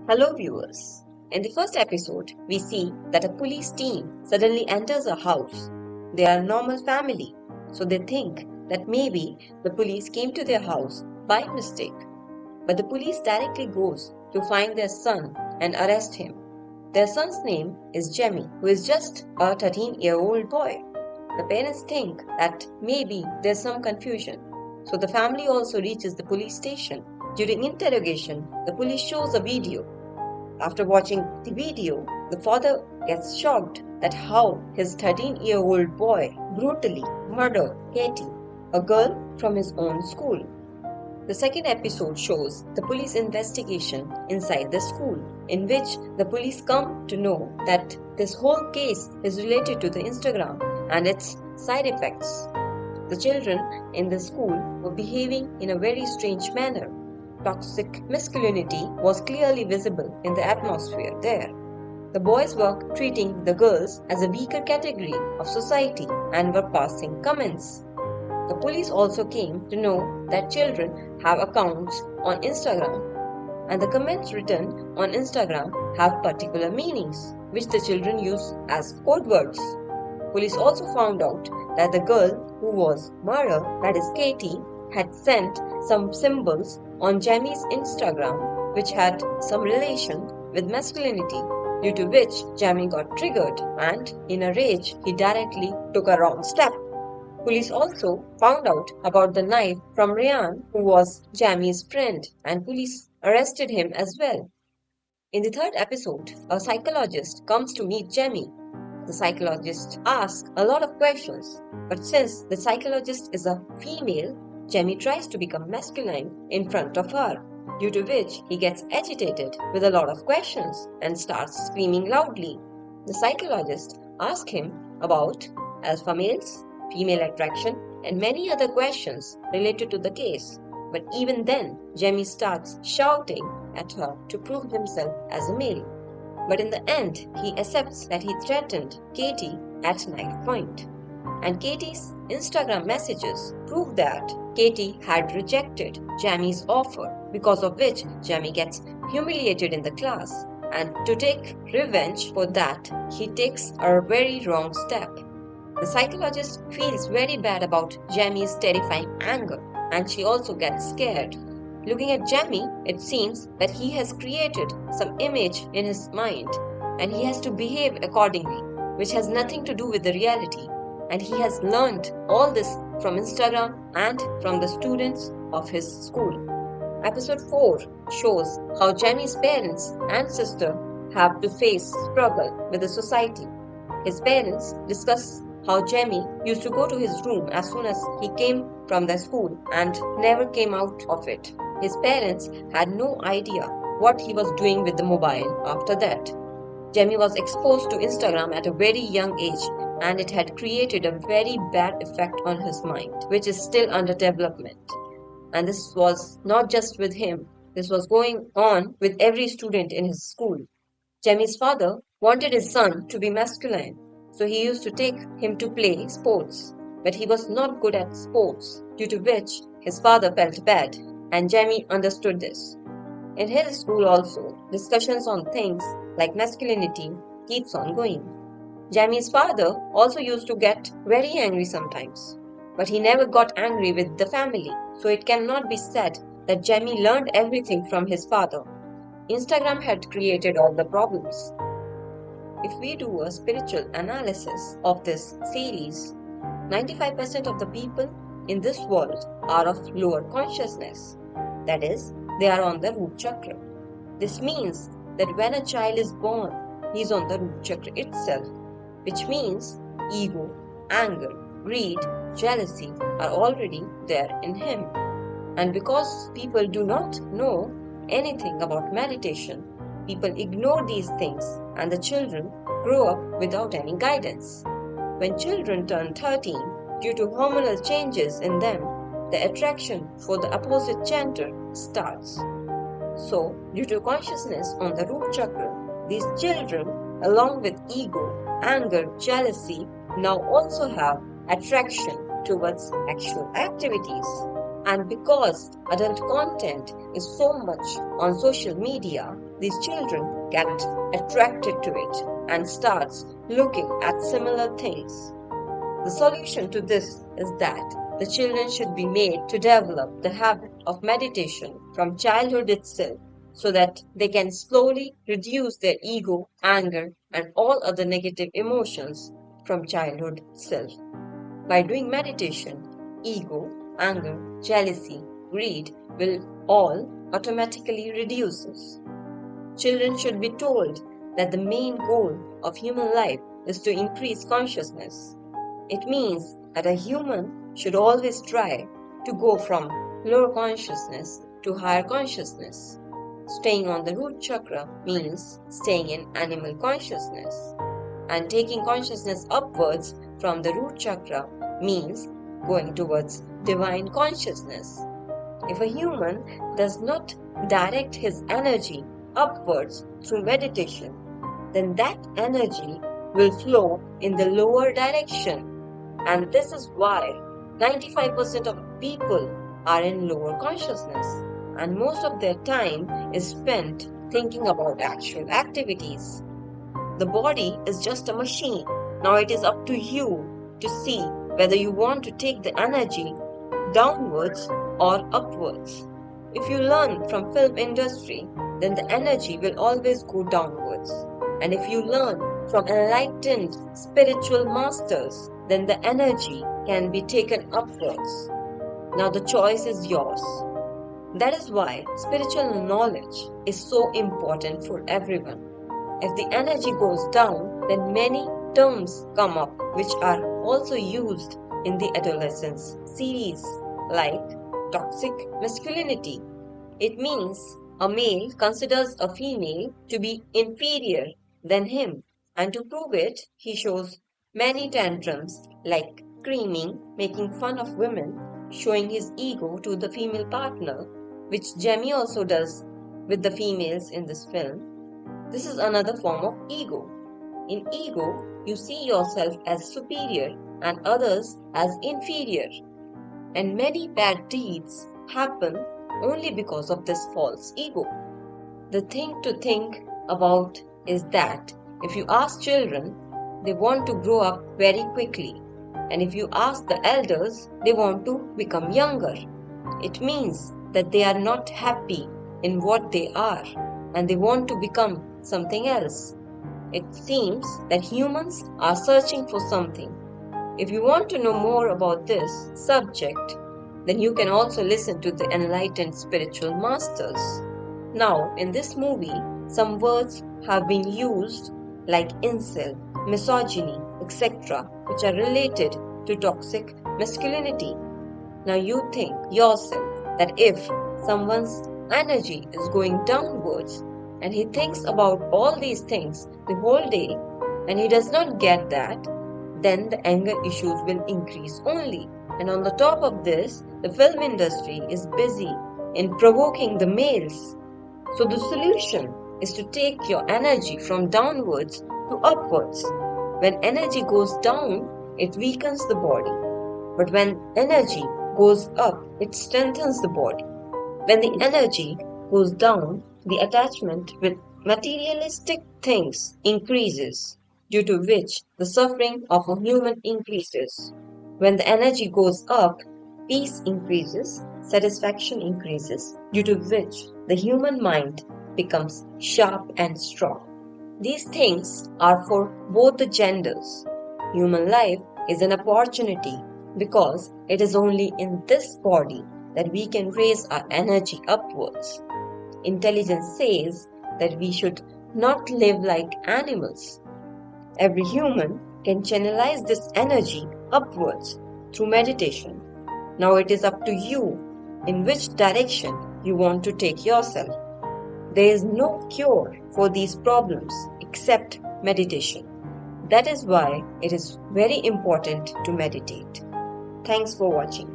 Hello, viewers. In the first episode, we see that a police team suddenly enters a house. They are a normal family, so they think that maybe the police came to their house by mistake. But the police directly goes to find their son and arrest him. Their son's name is Jemmy, who is just a 13-year-old boy. The parents think that maybe there's some confusion, so the family also reaches the police station. During interrogation, the police shows a video. After watching the video, the father gets shocked at how his 13-year-old boy brutally murdered Katie, a girl from his own school. The second episode shows the police investigation inside the school, in which the police come to know that this whole case is related to the Instagram and its side effects. The children in the school were behaving in a very strange manner. Toxic masculinity was clearly visible in the atmosphere there. The boys were treating the girls as a weaker category of society and were passing comments. The police also came to know that children have accounts on Instagram, and the comments written on Instagram have particular meanings, which the children use as code words. Police also found out that the girl who was murdered, that is Katie, had sent some symbols on Jamie's Instagram which had some relation with masculinity, due to which Jamie got triggered and in a rage he directly took a wrong step. Police also found out about the knife from Ryan, who was Jamie's friend, and police arrested him as well. In the third episode, a psychologist comes to meet Jamie. The psychologist asks a lot of questions, but since the psychologist is a female, Jamie tries to become masculine in front of her, due to which he gets agitated with a lot of questions and starts screaming loudly. The psychologist asks him about alpha males, female attraction, and many other questions related to the case. But even then, Jamie starts shouting at her to prove himself as a male. But in the end, he accepts that he threatened Katie at knife point. And Katie's Instagram messages prove that Katie had rejected Jamie's offer, because of which Jamie gets humiliated in the class. And to take revenge for that, he takes a very wrong step. The psychologist feels very bad about Jamie's terrifying anger, and she also gets scared. Looking at Jamie, it seems that he has created some image in his mind, and he has to behave accordingly, which has nothing to do with the reality. And he has learned all this from Instagram and from the students of his school. Episode 4 shows how Jamie's parents and sister have to face struggle with the society. His parents discuss how Jamie used to go to his room as soon as he came from the school and never came out of it. His parents had no idea what he was doing with the mobile after that. Jamie was exposed to Instagram at a very young age, and it had created a very bad effect on his mind, which is still under development. And this was not just with him, this was going on with every student in his school. Jamie's father wanted his son to be masculine, so he used to take him to play sports. But he was not good at sports, due to which his father felt bad, and Jamie understood this. In his school also, discussions on things like masculinity keeps on going. Jamie's father also used to get very angry sometimes, but he never got angry with the family, so it cannot be said that Jamie learned everything from his father. Instagram had created all the problems. If we do a spiritual analysis of this series, 95% of the people in this world are of lower consciousness. That is, they are on the root chakra. This means that when a child is born, he is on the root chakra itself, which means ego, anger, greed, jealousy are already there in him. And because people do not know anything about meditation, people ignore these things and the children grow up without any guidance. When children turn 13, due to hormonal changes in them, the attraction for the opposite gender starts. So, due to consciousness on the root chakra, these children, along with ego, anger, jealousy, now also have attraction towards actual activities. And because adult content is so much on social media, these children get attracted to it and starts looking at similar things. The solution to this is that the children should be made to develop the habit of meditation from childhood itself so that they can slowly reduce their ego, anger, and all other negative emotions from childhood itself. By doing meditation, ego, anger, jealousy, greed will all automatically reduces. Children should be told that the main goal of human life is to increase consciousness. It means that a human should always try to go from lower consciousness to higher consciousness. Staying on the root chakra means staying in animal consciousness, and taking consciousness upwards from the root chakra means going towards divine consciousness. If a human does not direct his energy upwards through meditation, then that energy will flow in the lower direction. And this is why 95% of people are in lower consciousness, and most of their time is spent thinking about actual activities. The body is just a machine. Now it is up to you to see whether you want to take the energy downwards or upwards. If you learn from film industry, then the energy will always go downwards. And if you learn from enlightened spiritual masters, then the energy can be taken upwards. Now the choice is yours. That is why spiritual knowledge is so important for everyone. If the energy goes down, then many terms come up which are also used in the Adolescence series, like toxic masculinity. It means a male considers a female to be inferior than him, and to prove it, he shows many tantrums like screaming, making fun of women, showing his ego to the female partner, which Jamie also does with the females in this film. This is another form of ego. In ego, you see yourself as superior and others as inferior. And many bad deeds happen only because of this false ego. The thing to think about is that if you ask children, they want to grow up very quickly. And if you ask the elders, they want to become younger. It means that they are not happy in what they are and they want to become something else. It seems that humans are searching for something. If you want to know more about this subject, then you can also listen to the enlightened spiritual masters. Now, in this movie, some words have been used like incel, misogyny, etc., which are related to toxic masculinity. Now, you think yourself that if someone's energy is going downwards and he thinks about all these things the whole day and he does not get that, then the anger issues will increase only. And on the top of this, the film industry is busy in provoking the males. So the solution is to take your energy from downwards to upwards. When energy goes down, it weakens the body. But when energy goes up, it strengthens the body. When the energy goes down, the attachment with materialistic things increases, due to which the suffering of a human increases. When the energy goes up, peace increases, satisfaction increases, due to which the human mind becomes sharp and strong. These things are for both the genders. Human life is an opportunity because it is only in this body that we can raise our energy upwards. Intelligence says that we should not live like animals. Every human can channelize this energy upwards through meditation. Now it is up to you in which direction you want to take yourself. There is no cure for these problems except meditation. That is why it is very important to meditate. Thanks for watching.